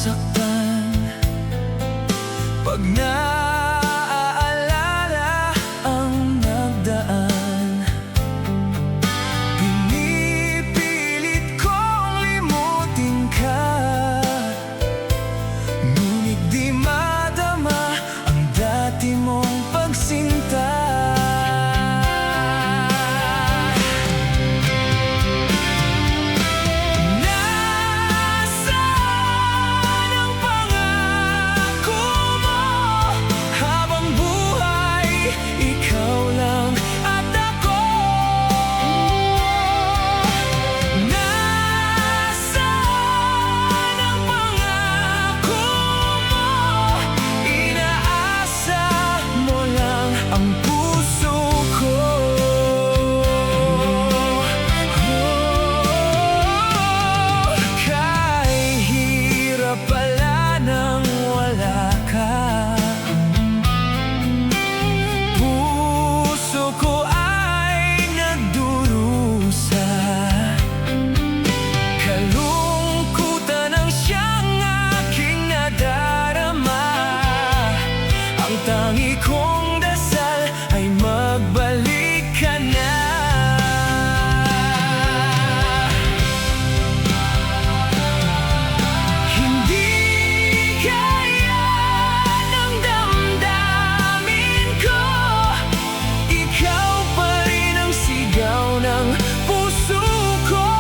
nasasaktan pag naaalala ang nagdaan. Pinipilit kong limutin ka, ngunit di madama ang dati mong pagsinta. Tangi kong dasal ay magbalik ka na. Hindi kaya ng damdamin ko, ikaw pa rin ang sigaw ng puso ko.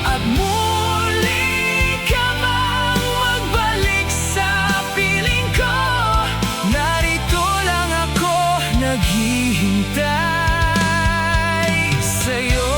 At muli ka bang magbalik sa piling ko? Narito lang ako naghihintay sa'yo.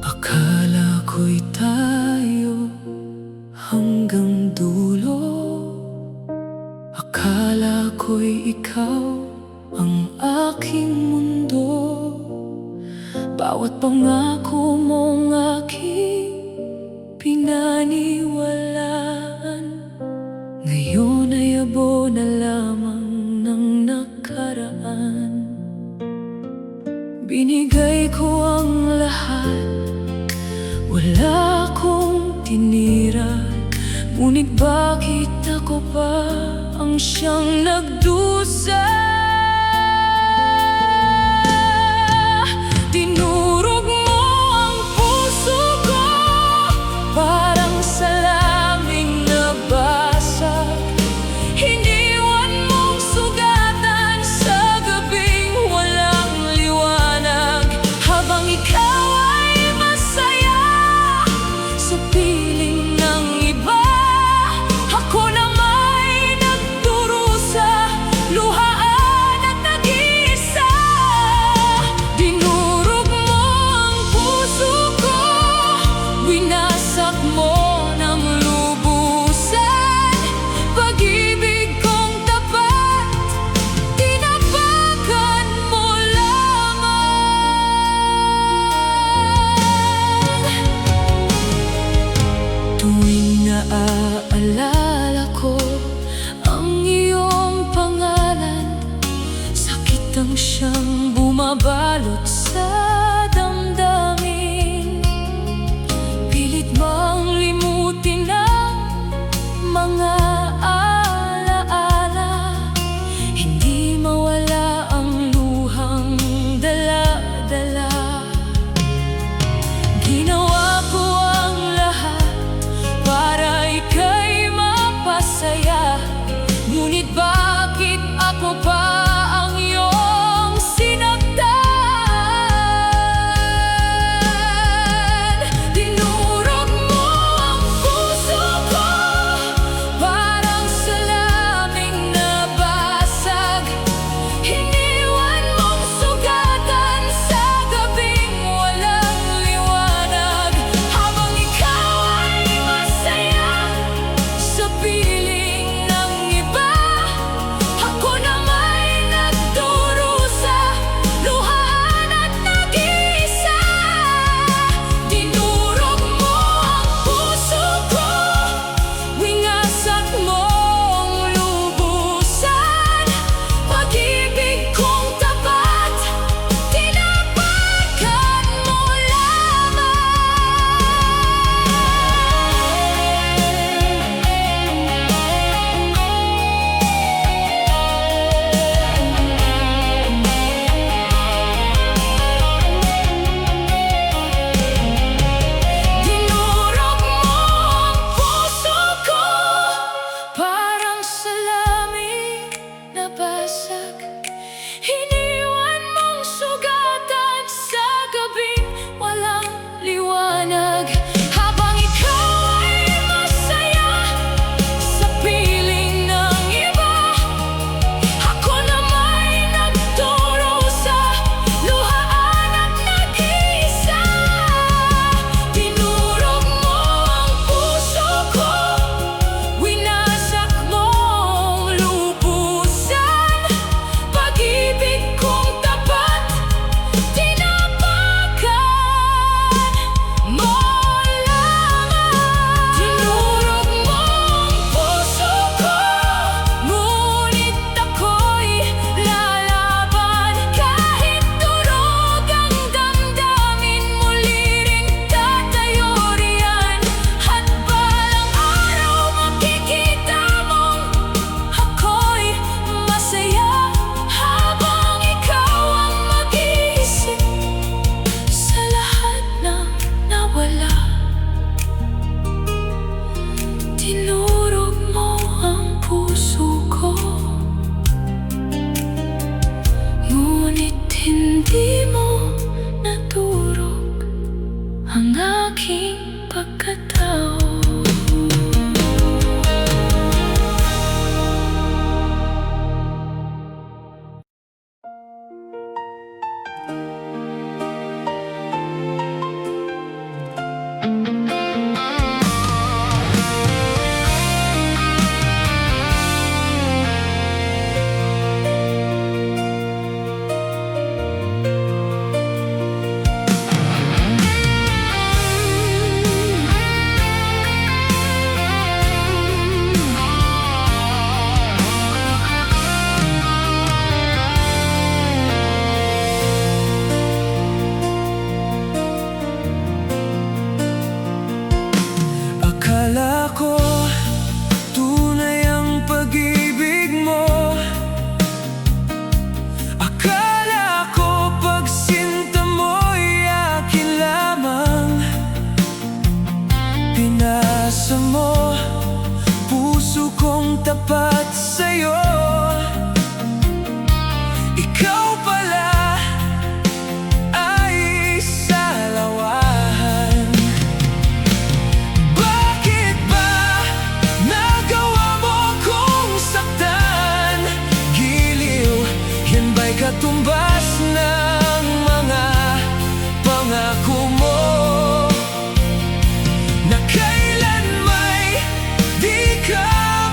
Akala ko'y tayo hanggang dulo, akala ko'y ikaw ang aking mundo. Bawat pangako mong aking pinaniwalaan, ngayon ay abo na lamang ng nakaraan. Binigay ko ang lahat, wala akong tinira, ngunit bakit ako pa ang siyang nagdusa? Tinurog mo ang puso ko, parang salaming nabasag. Hiniwan mo ang aking pagkatao. Akala ko tunay ang pag-ibig mo. Akala ko pagsinta mo'y akin lamang. Pinasa mo puso kong tapat sa'yo. Ikaw pala ay salawahan. Bakit ba nagawa mo kong saktan? Giliw, yan ba'y katumbas ng mga pangako mo? Na kailan may di ka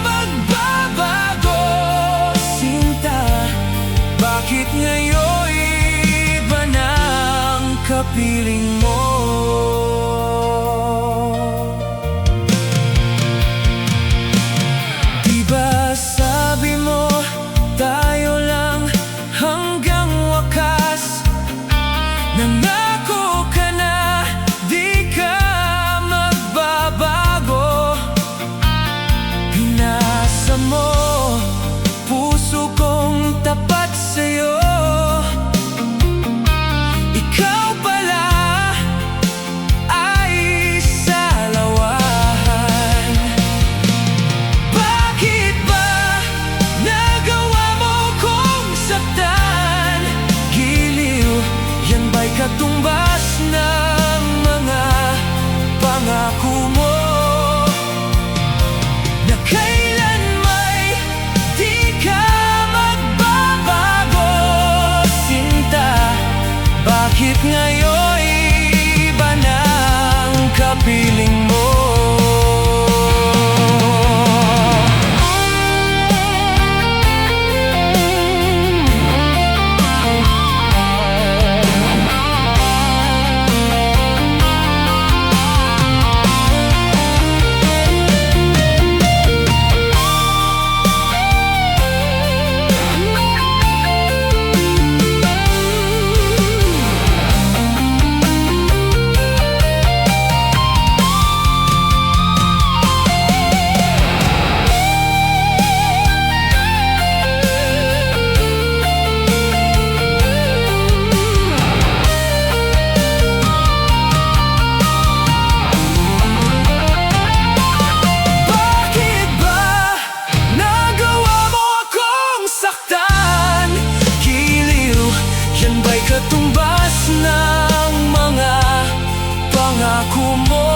magbabago, sinta. Bakit ngayon iba na ang kapiling mo? Diba sabi mo tayo lang hanggang wakas? Nangako ka na di ka magbabago. Pinasa mo puso kong tapat sa'yo. Ikaw pala ay salawahan. Bakit ba nagawa mo kong saktan? Giliw, yan ba'y katumbas ng mga pangako mo? Na kailan may di ka magbabago, sinta. Bakit ngayon iba na ang kapiling mo? Bakit ba nagawa mo akong saktan? Giliw, yan ba'y katumbas ng mga pangako mo?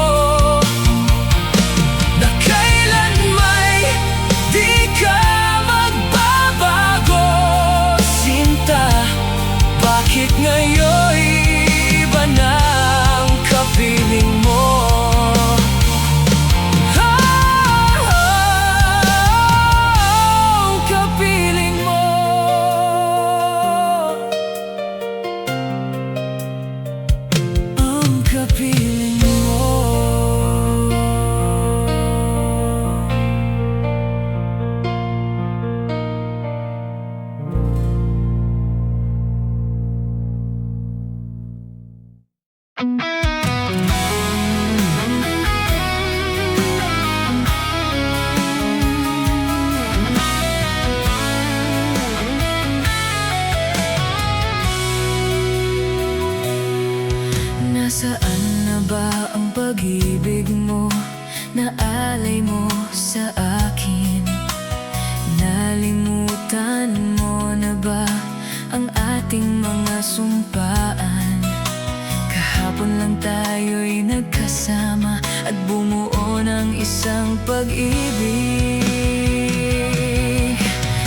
Na kailan may di ka magbabago, sinta. Bakit ngayon iba na ang kapiling mo? Ang kapiling mo. Ang kapiling mo. Nasaan na ba ang pag-ibig mo? Naalay mo sa akin? Nalimutan mo na ba ang ating mga sumpaan? Kahapon Kahapon lang tayo'y nagkasama at bumuo ng isang pag-ibig.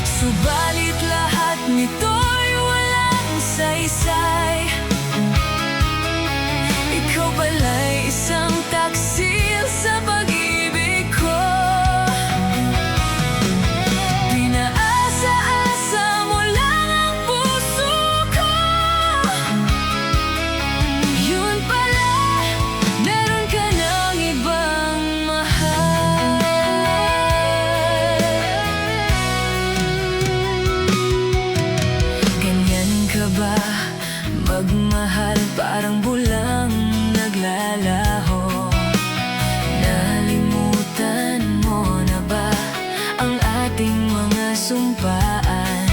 Subalit lahat nito'y walang saysay. Ikaw pala'y isang taksil sa pag-ibig ko. Pinaasa-asa mo lang ang puso ko. Yun pala, meron ka ng ibang mahal. Ganyan ka ba magmahal? Parang bulang naglalaho. Nalimutan mo na ba ang ating mga sumpaan?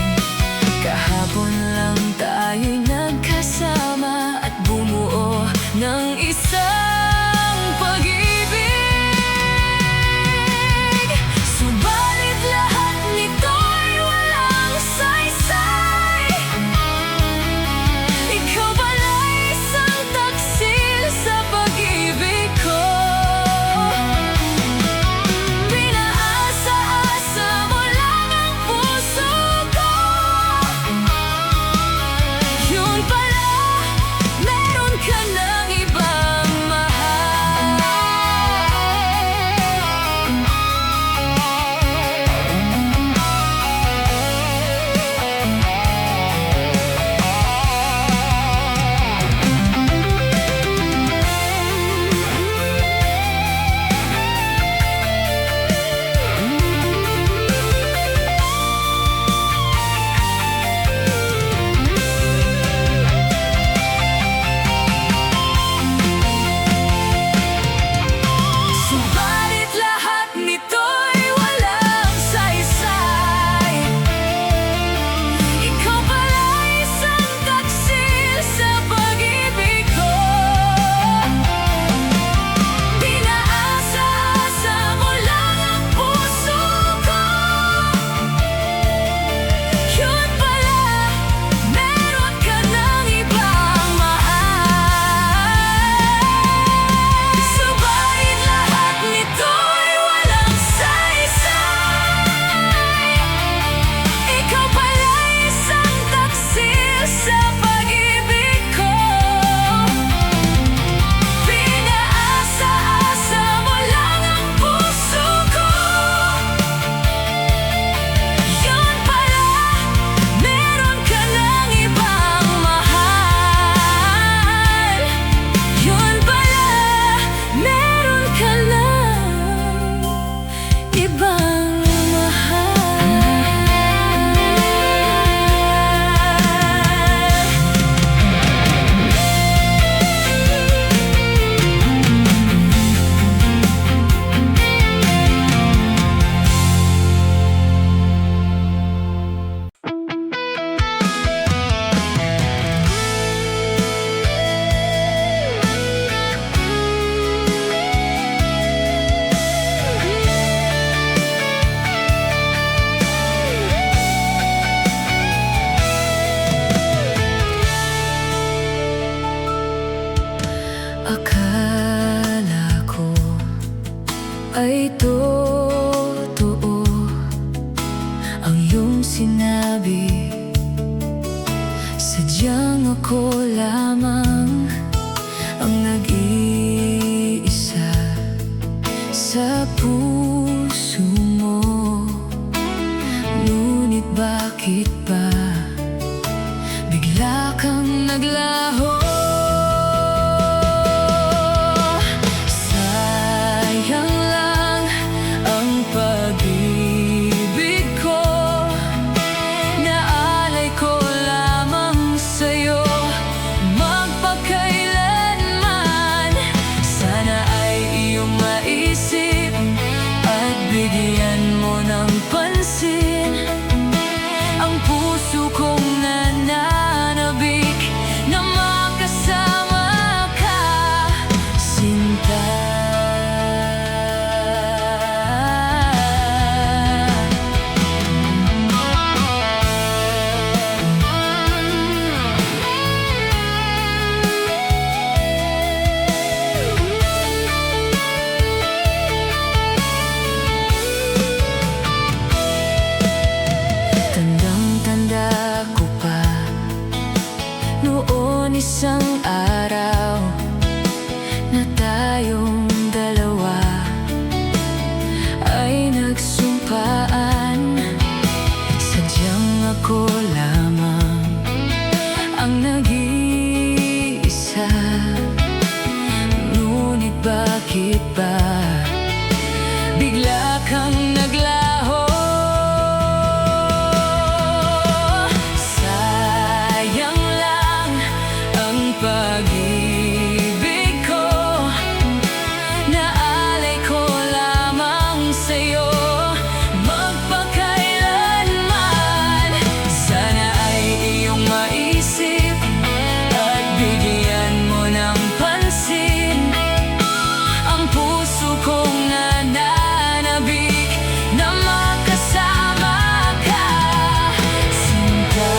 Kahapon lang tayo'y nagkasama at bumuo ng isang pag-ibig. Subalit lahat nito'y walang saysay. Ikaw pala'y isang taksil sa pag-ibig ko. Pinaasa-asa mo lang ang puso ko. Yun pala, meron ka ng ibang mahal. Subalit lahat nito'y walang saysay. Ikaw pala'y isang taksil sa pag-ibig ko. Pinaasa-asa mo lang ang puso ko. Yun pala, meron ka ng ibang mahal. Subalit lahat nito'y walang saysay. Ikaw pala'y isang taksil sa pag-ibig ko. Pinaasa-asa mo lang ang puso ko. Yun pala, meron ka ng ibang mahal. Yun pala, meron ka ng ibang mahal. Akala ko ay totoo ang iyong sinabi. Sadyang ako lamang ang nag-iisa sa puso mo. Ngunit bakit ba bigla kang naglaho? Sayang lang tayong dalawa ay nagsumpaan. Sadyang ako lamang ang nag-iisa. Ngunit bakit ba bigla kang naglaho? Sayang lang ang pag-ibig ko, naalay ko lamang sa'yo magpakailanman. Sana ay iyong maisip at bigyan mo ng pansin ang puso kong nananabik na makasama ka, sinta.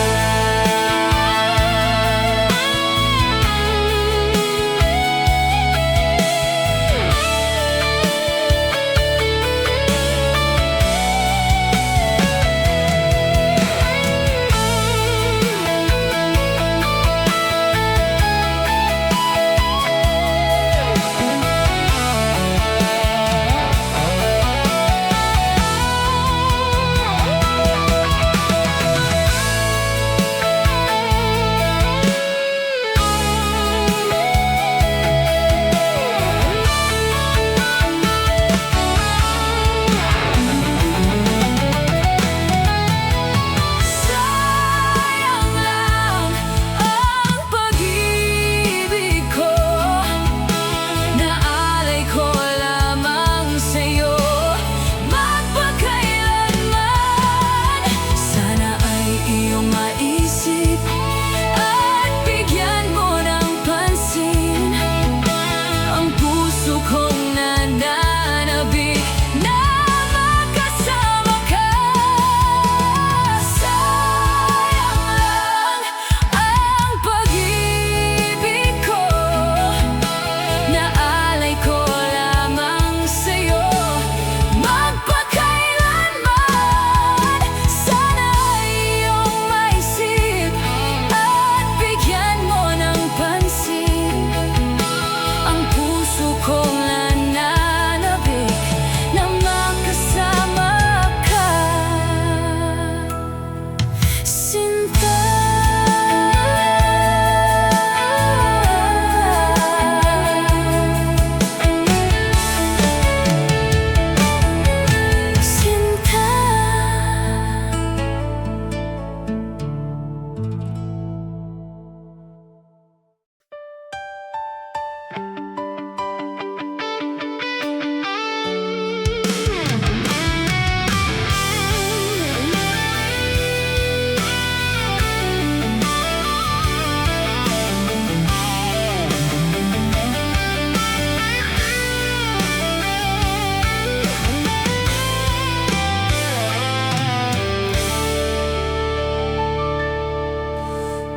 Sayang lang ang pag-ibig ko, naalay ko lamang sa'yo magpakailanman. Sana ay iyong maisip at bigyan mo ng pansin ang puso kong nananabik na makasama ka. Sayang lang ang pag-ibig ko, naalay ko lamang sa'yo magpakailanman. Sana ay iyong maisip at bigyan mo ng pansin ang puso kong nananabik na makasama ka, sinta. Sinta.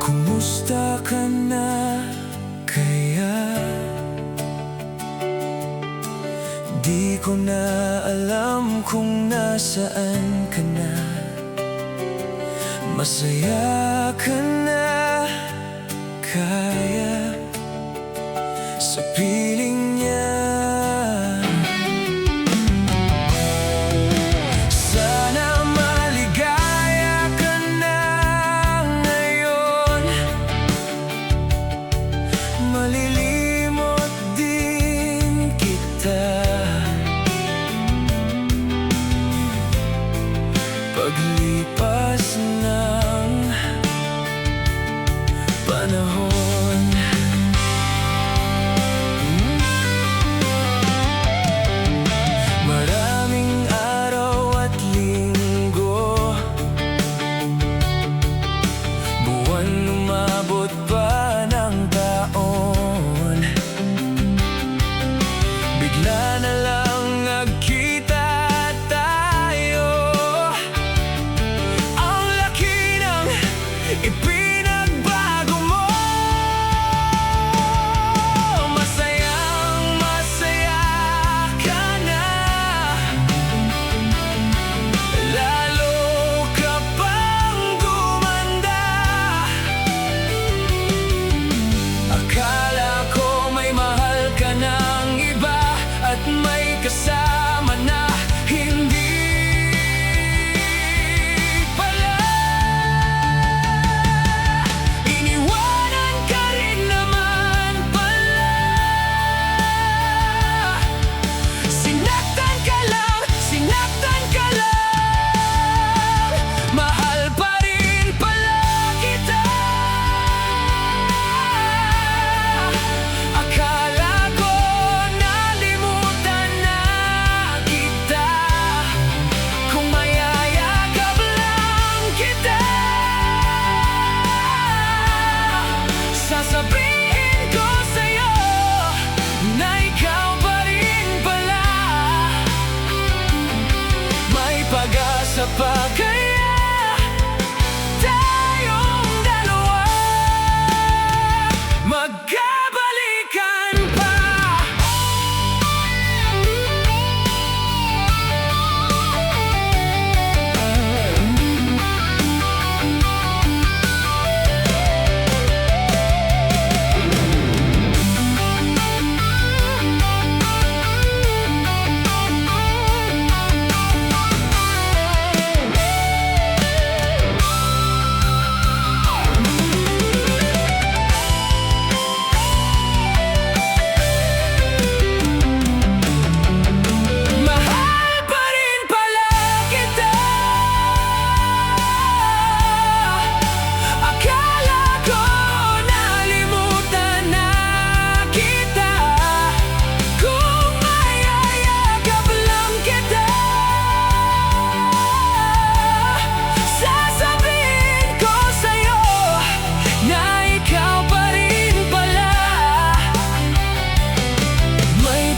Kumusta ka na kaya? Di ko na alam kung nasaan ka na. Masaya ka na kaya sa piling niya? Sana maligaya ka na ngayon. Malilimot din kita paglipas ng panahon.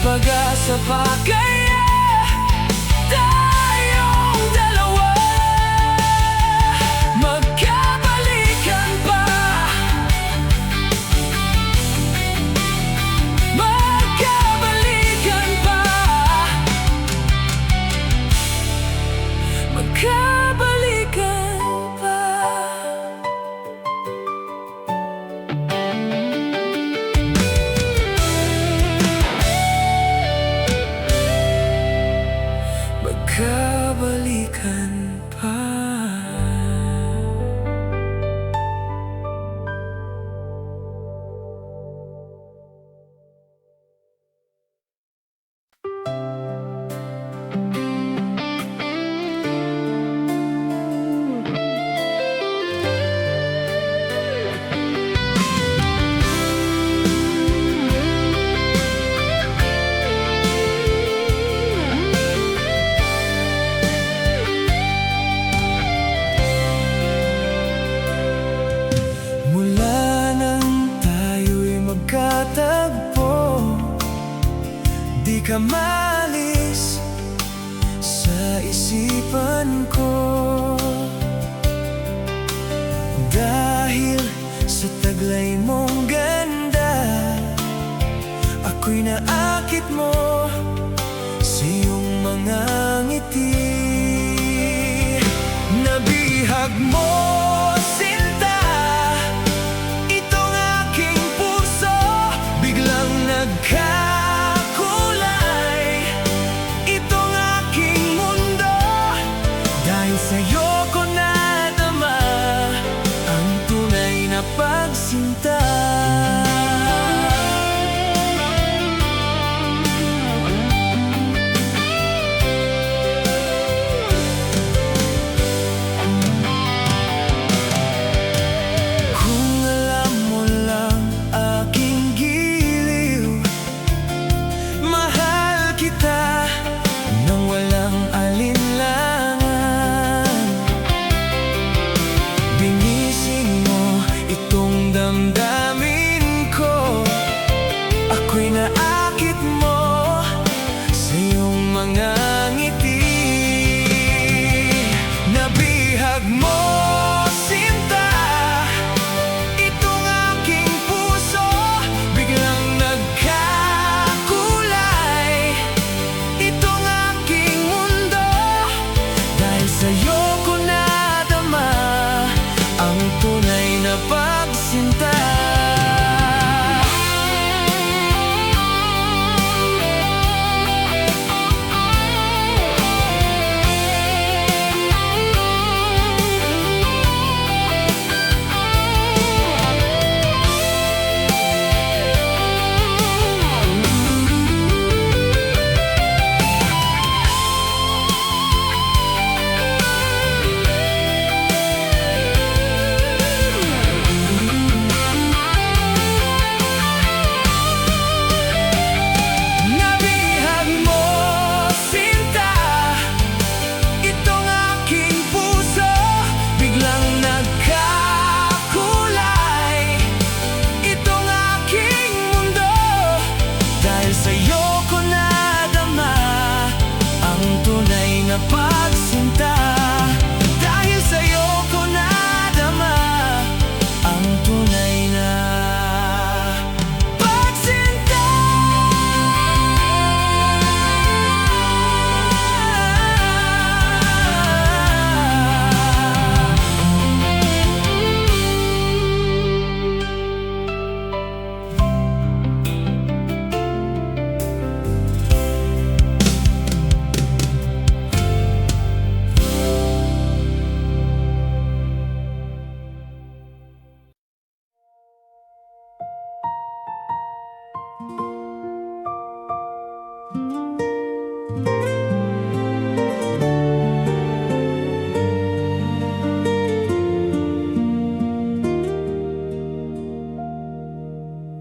pag-asa pa kaya tayong dalawa magkabalikan pa. Magkabalikan pa. Magkabalikan pa. Magkabalikan pa. Mula nang tayo'y magkatagpo, di ka malis sa isipan ko. Dahil sa taglay mong ganda, ako'y naakit mo sa iyong mga ngiti. Nabihag mo, sinta, itong aking puso. Biglang nagkakulay itong aking mundo. Dahil sa'yo ko nadama ang tunay na pagsinta. Kung alam mo lang aking giliw, mahal kita nang walang alinlangan. Binising mo itong damdamin ko, ako'y naakit mo sa iyong mga ngiti. Nabihag mo, sinta, itong aking puso. Biglang nagkakulay itong aking mundo. Dahil sa'yo ko nadama ang tunay na pagsinta. Nabihag mo, sinta, itong aking puso. Biglang nagkakulay itong aking mundo. Dahil sa'yo ko nadama ang tunay na pagsinta. Dahil sa'yo ko nadama ang tunay na pagsinta.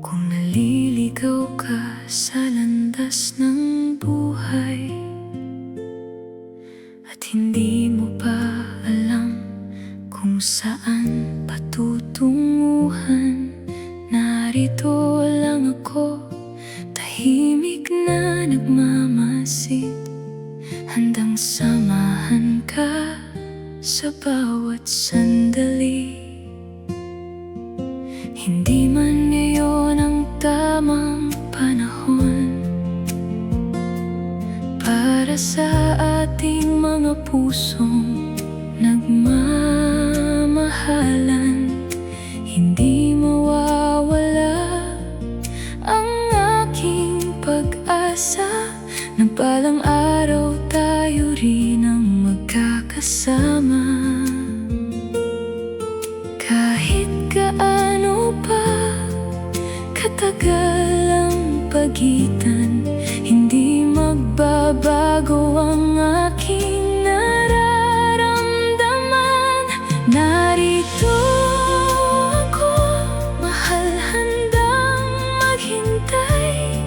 Kung naliligaw ka sa landas ng buhay at hindi mo pa alam kung saan patutunguhan, narito lang ako, tahimik na nagmamasid, handang samahan ka sa bawat sandali. Hindi man ngayon ang tamang panahon para sa ating mga pusong nagmamahalan. Hindi mawawala ang aking pag-asa na balang araw tayo rin ang magkakasama. Kahit gaano pa katagal ang pagitan, hindi magbabago ang aking nararamdaman. Narito ako, mahal, handang maghintay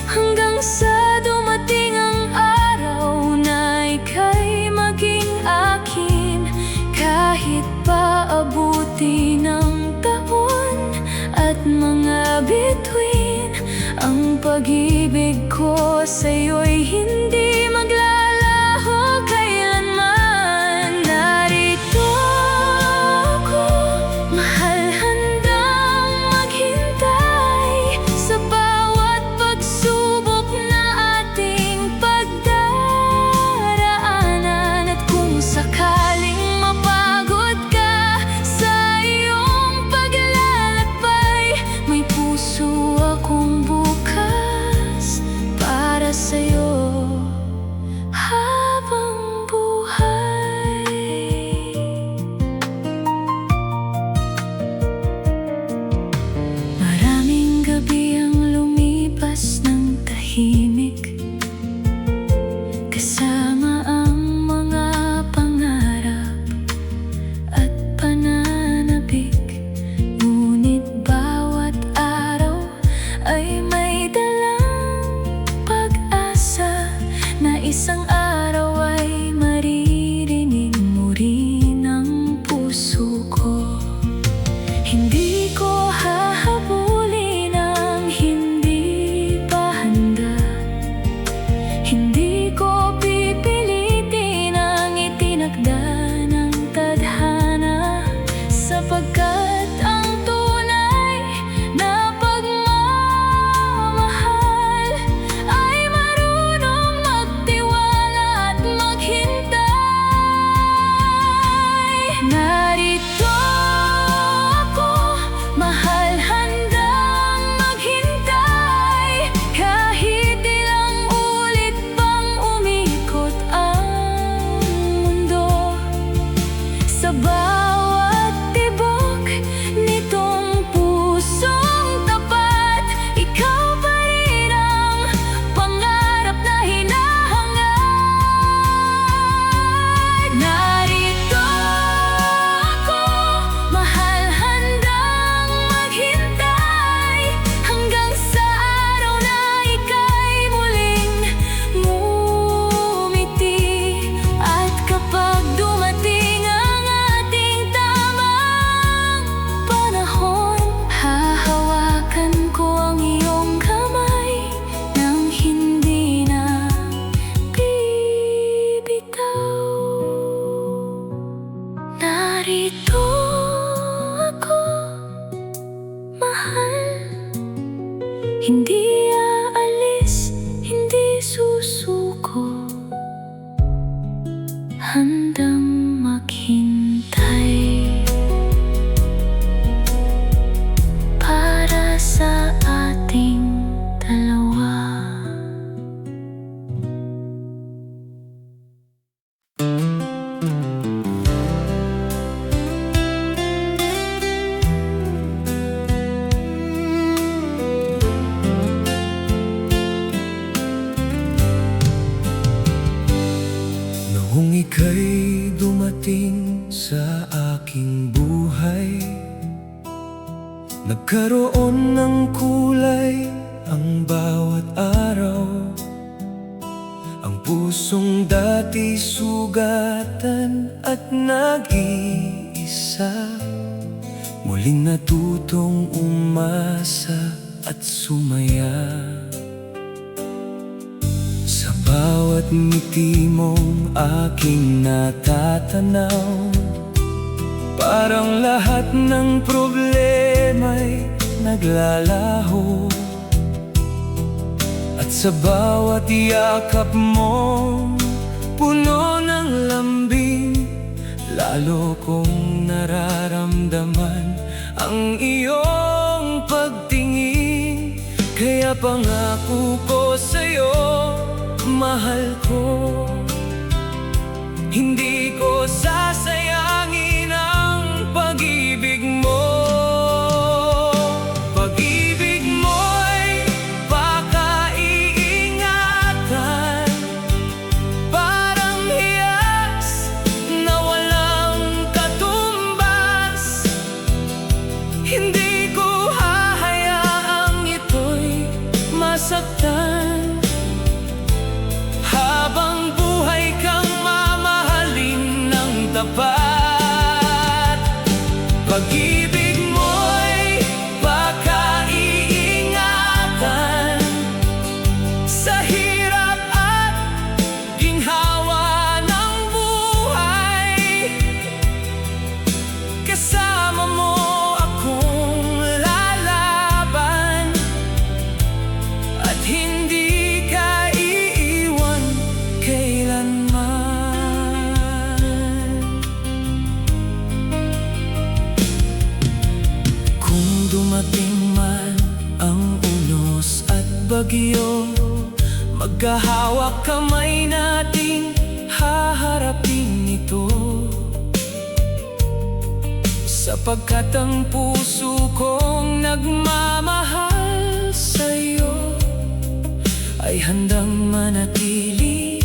hanggang sa dumating ang araw na ika'y maging akin. Kahit pa abuti ng taon at mga bituin, ang pag-ibig ko sa'yo'y hindi maglalaho kailanman. Narito ako, mahal, handang maghintay sa bawat pagsubok na ating pagdaraanan. At kung sakaling mapagod ka sa iyong paglalakbay, may puso akong bukas para sa'yo habang buhay. Maraming gabi ang lumipas ng tahimik, kasama ang mga pangarap at pananabik. Ngunit bawat araw ay may dalang pag-asa na isang araw ay maririnig mo rin ang puso ko. Hindi ko hahabulin ang hindi pa handa, hindi ko pipilitin ang itinakda ng tadhana, sapagkat ang tunay na pagmamahal ay marunong magtiwala at maghintay. Narito ako, mahal, handang maghintay kahit ilang ulit pang umikot ang mundo. Sa bawat tibok nitong pusong tapat, ikaw pa rin ang pangarap na hinahangad. Narito ako, mahal, handang maghintay hanggang sa araw na ika'y muling ngumiti. At kapag dumating ang ating tamang panahon, hahawakan ko ang iyong kamay nang hindi na bibitaw. Narito ako, mahal, hindi aalis, hindi susuko, handang maghintay para sa ating dalawa. Noong ika'y dumating sa aking buhay, nagkaroon ng kulay ang bawat araw. Ang pusong dati sugatan at nag-iisa, muling natutong umasa at sumaya. bawat ngiti mong aking natatanaw, parang lahat ng problema'y naglalaho. At sa bawat yakap mo, puno ng lambing, lalo kong nararamdaman ang iyong pagtingin. Kaya pangako ko sa'yo, mahal ko, hindi ko sasayangin ang pag-ibig mo. Pag-ibig mo'y pakaiingatan, parang hiyas na walang katumbas. Hindi ko hahayaang ito'y masaktan. Habang buhay kang mamahalin ng tapat. Pag-ibig mo'y pakaiingatan, sa hirap at ginhawa ng buhay. Kasama mo akong lalaban, at hindi ka iiwan kailanman. Kung dumating man ang unos at bagyo, magkahawak kamay nating haharapin ito. Sapagkat ang puso kong nagmamahal sa'yo ay handang manatili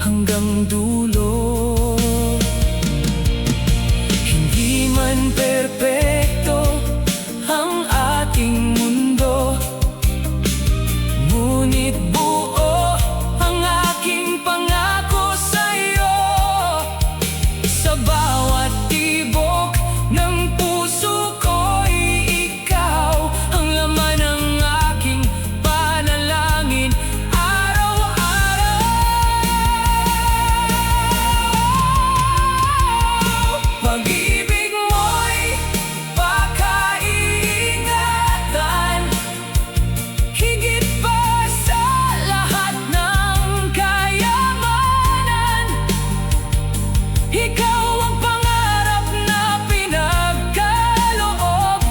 hanggang dulo. Hindi man perpekto ang ating mundo, ngunit buo ang aking pangako sa'yo. Sa bawat tibok ng puso ko'y ikaw ang laman ng aking panalangin araw-araw. Pag-ibig mo'y pakaiingatan, higit pa sa lahat ng kayamanan. Ikaw ang pangarap na pinagkaloob,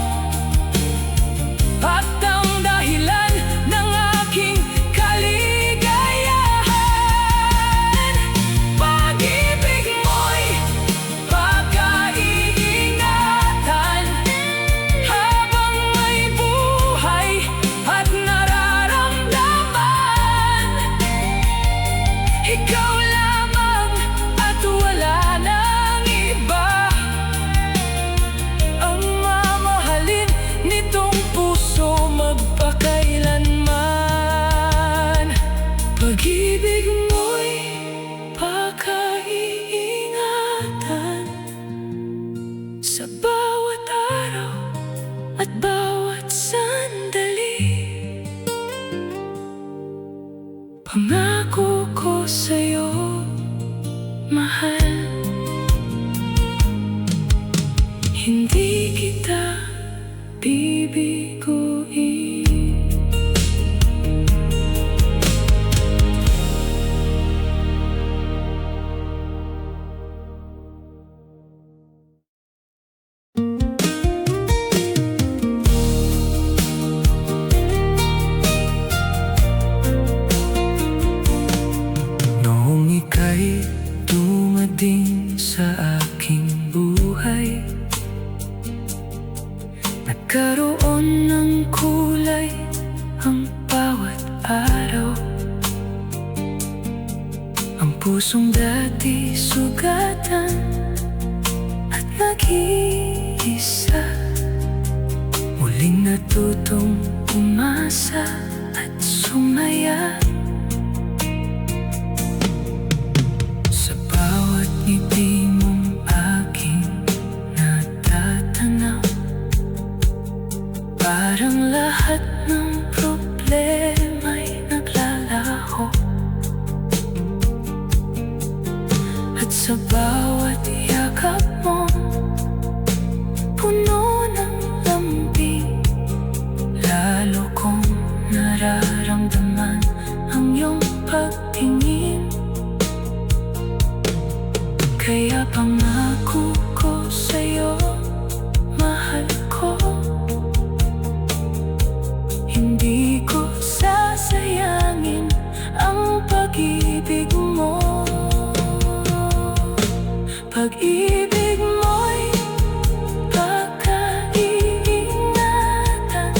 at ang dahilan ng aking kaligayahan. Pag-ibig mo'y pakaiingatan, habang may buhay at nararamdaman. Ikaw lamang at wala nang iba ang mamahalin nitong puso magpakailanman. Pag-ibig mo'y pakaiingatan, sa bawat araw at bawat sandali. Pangako ko sa'yo, mahal, hindi kita bibiguin. Noong ika'y dumating sa aking buhay, nagkaroon ng kulay ang bawat araw. Ang pusong dati sugatan at nag-iisa, muling natutong umasa at sumaya. Sa bawat ngiti mong aking natatanaw, parang lahat ng problema'y naglalaho. Sa bawat yakap mo, puno ng lambing. Lalo kong nararamdaman ang iyong pagtingin. Kaya pangako ko sa'yo, mahal ko, hindi ko sasayangin ang pag-ibig mo. Pag-ibig mo'y pagkaiingatan,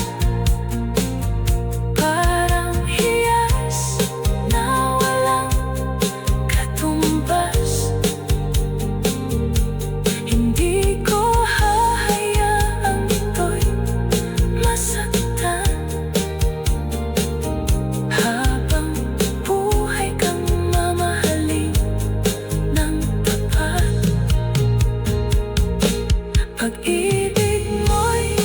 parang hiyas na walang katumbas. Hindi ko hahayaang ito'y masaktan. Habang buhay kang mamahalin ng tapat. Pag-ibig mo'y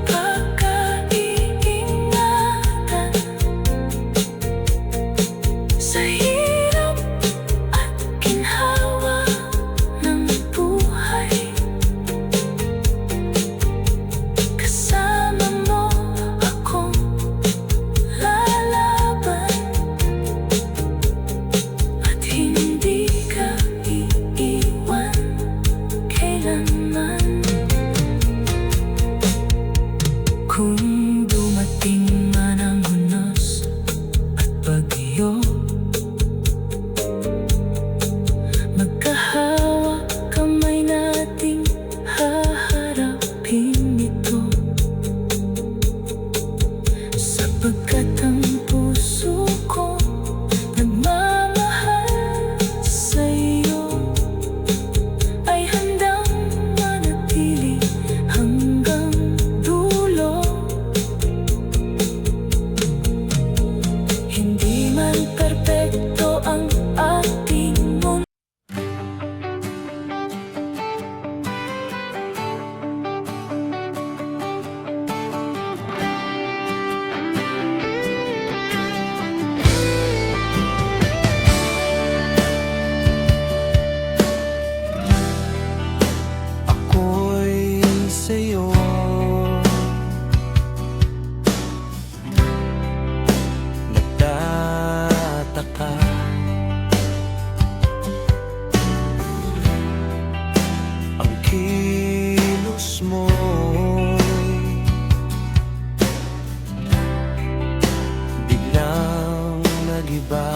pagkaiingatan, sa hirap at ginhawa ng buhay. Kasama mo akong lalaban, at hindi ka iiwan kailanman. Kung dumating man ang hunos at bagyo, magkahawak kamay nating haharapin ito. Sapagkat ang puso ko nagmamahal sa'yo, ay handang manatili hanggang dulo. Hindi man perpekto ang ating mundo, Ako'y sa'yo nagtataka. Ang kilos mo'y biglang nag-iba.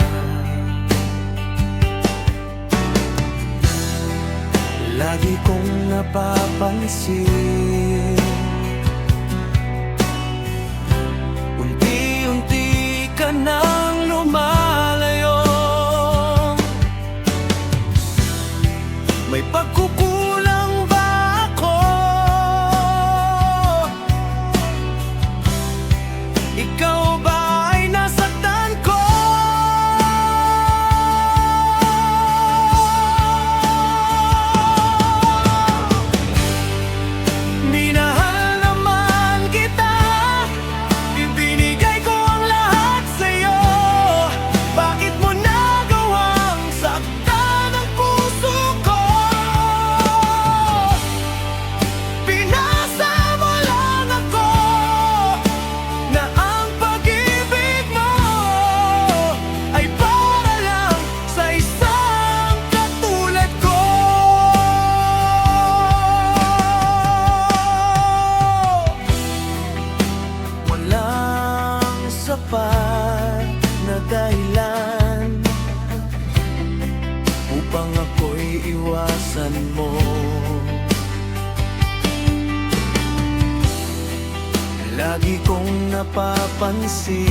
Lagi kong napapansin, unti-unti ka nang lumalayo. May pagkukulang ba ako? Ikaw ba ay nasaktan ko? Minahal naman kita, ibinigay ko ang lahat sa'yo. Bakit mo nagawang saktan ang puso ko? Pinasa mo lang ako, na ang pag-ibig mo ay para lang sa isang katulad ko. Walang sapat na dahilan upang ako'y iwasan mo. Lagi kong napapansin,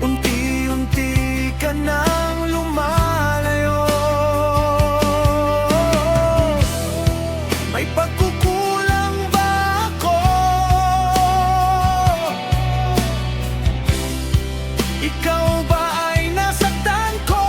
unti-unti ka nang lumalayo. May pagkukulang ba ako? Ikaw ba ay nasaktan ko?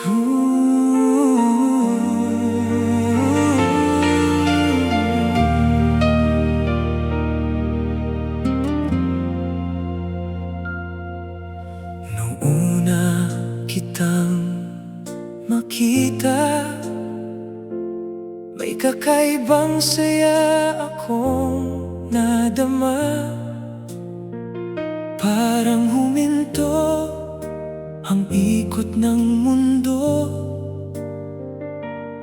Nung una kitang makita, may kakaibang saya akong nadama. Parang huminto ang ikot ng mundo,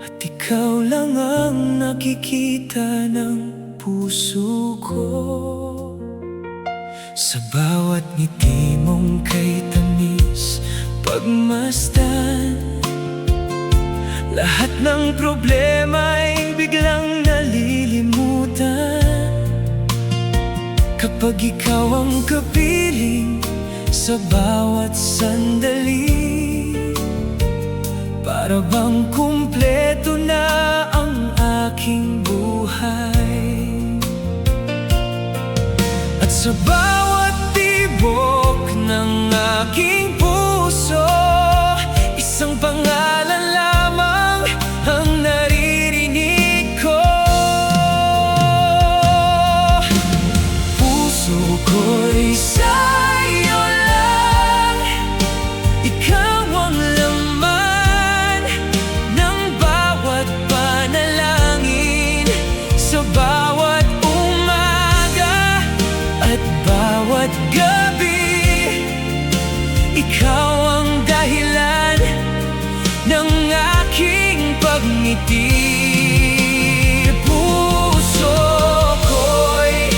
at ikaw lang ang nakikita ng puso ko. Sa bawat ngiti mong kay tamis pagmasdan, lahat ng problema'y biglang nalilimutan. Kapag ikaw ang kapiling sa bawat sandali, para bang kumpleto na ang aking buhay. At sa bawat tibok ng aking puso, isang pangalan lamang ang naririnig ko. Puso ko'y sa'yo lang, ikaw ang laman ng bawat panalangin. Sa bawat umaga at bawat gabi, ikaw ang dahilan ng aking pagngiti. Puso ko'y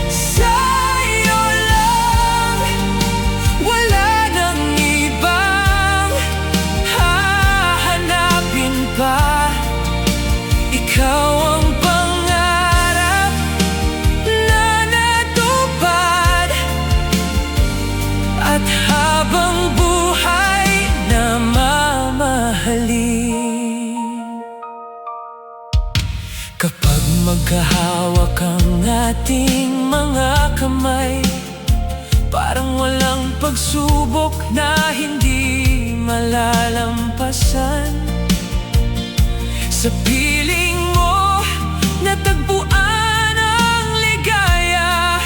sa'yo lang, wala nang ibang hahanapin pa. Ikaw ang pangarap na natupad, at habang buhay na mamahalin. Kapag magkahawak ang ating mga kamay, parang walang pagsubok na hindi malalampasan. Sa piling mo natagpuan ang ligaya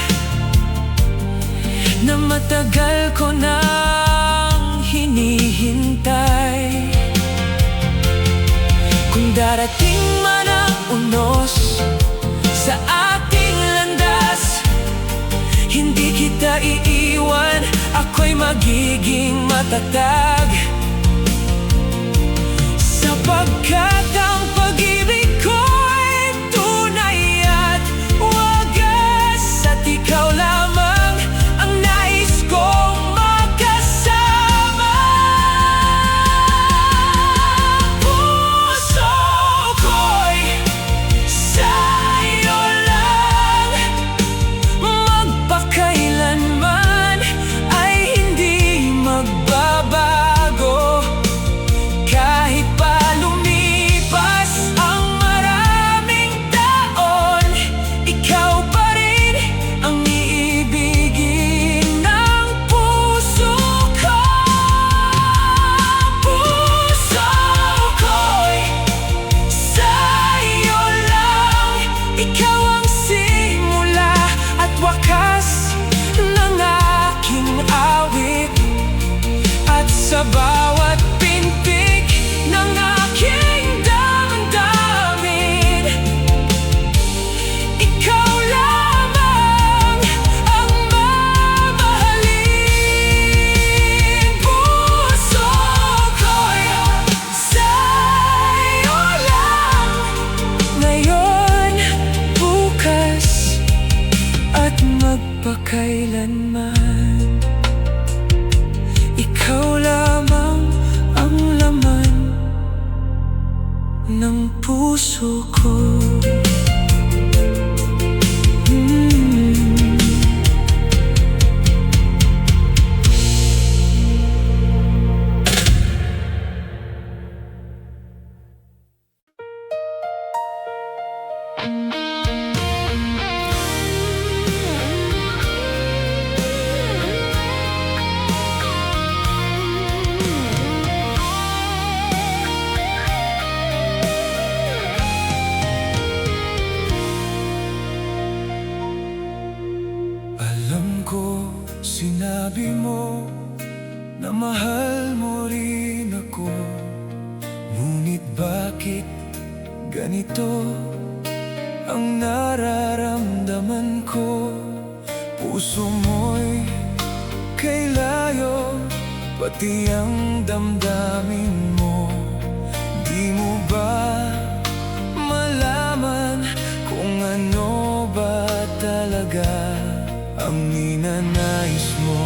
na matagal ko nang hinihintay. Kung darating man ang unos sa ating landas, hindi kita iiwan, ako'y magiging matatag. Sapagkat ang pag-ibig ko'y tunay at wagas, at ikaw lamang ang nais kong makasama. Puso ko'y sa'yo lang, magpakailanman ay hindi magbabago. Kahit pa lumipas ang maraming taon, ikaw pa rin ang iibigin ng puso ko. Puso ko'y sa'yo lang, ikaw ang simula at wakas ng aking awit. At sa bawat pintig ng aking damdamin, ikaw lamang ang mamahalin. Puso ko'y sa'yo lang, ngayon, bukas, at magpakailanman. Ikaw lamang ang laman ng puso ko. Ngunit bakit ganito ang nararamdaman ko? Puso mo'y kay layo, pati ang damdamin mo. Di mo ba malaman kung ano ba talaga ang ninanais mo?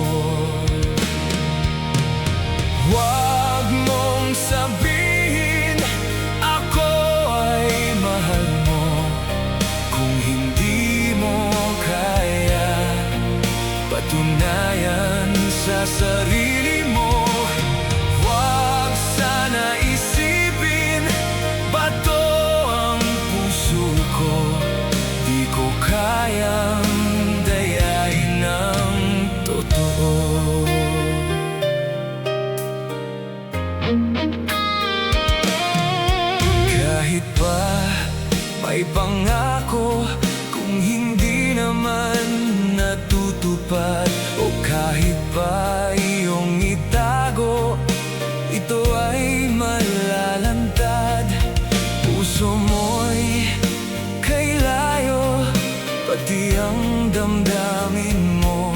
Huwag mong sabihin ako ay mahal mo kung hindi mo kaya patunayan sa sarili mo. Huwag sana isipin bato ang puso ko, di ko kayang dayain ng totoo. Kahit pa may pangako, kung hindi naman natutupad, o kahit pa iyong itago, ito ay malalantad. Puso mo'y kay layo, pati ang damdamin mo.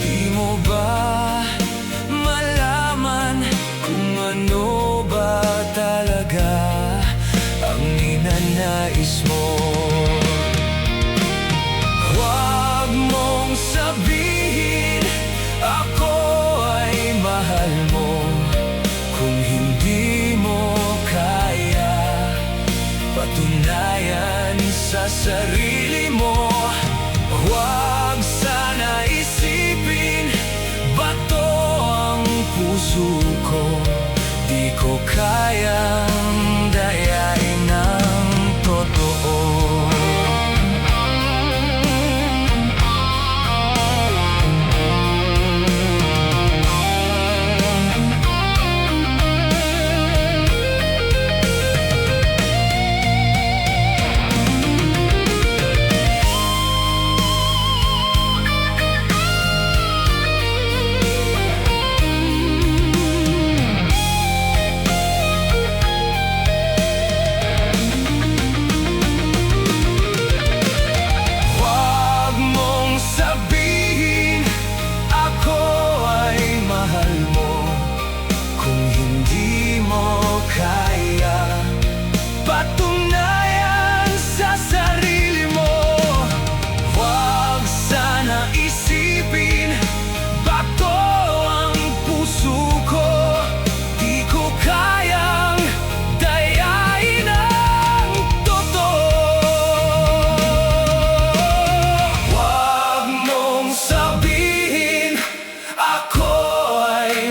Di mo ba malaman kung ano ba talaga ang ninanais mo? Huwag mong sabihin ako ay mahal mo kung hindi mo kaya patunayan sa sarili mo. Huwag sana isipin bato ang puso ko, di ko kayang dayain ng totoo.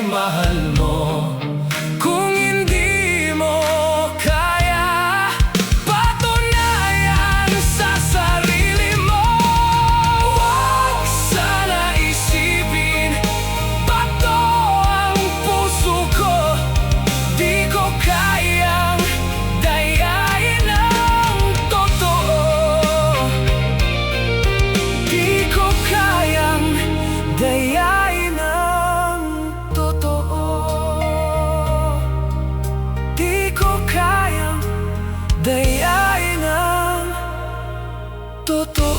Mahal mo kung hindi mo kaya patunayan sa sarili mo. Huwag sana isipin bato ang puso ko, di ko kayang dayain ang totoo. Di ko kayang dayain ang totoo. Di ko kayang dayain ang totoo.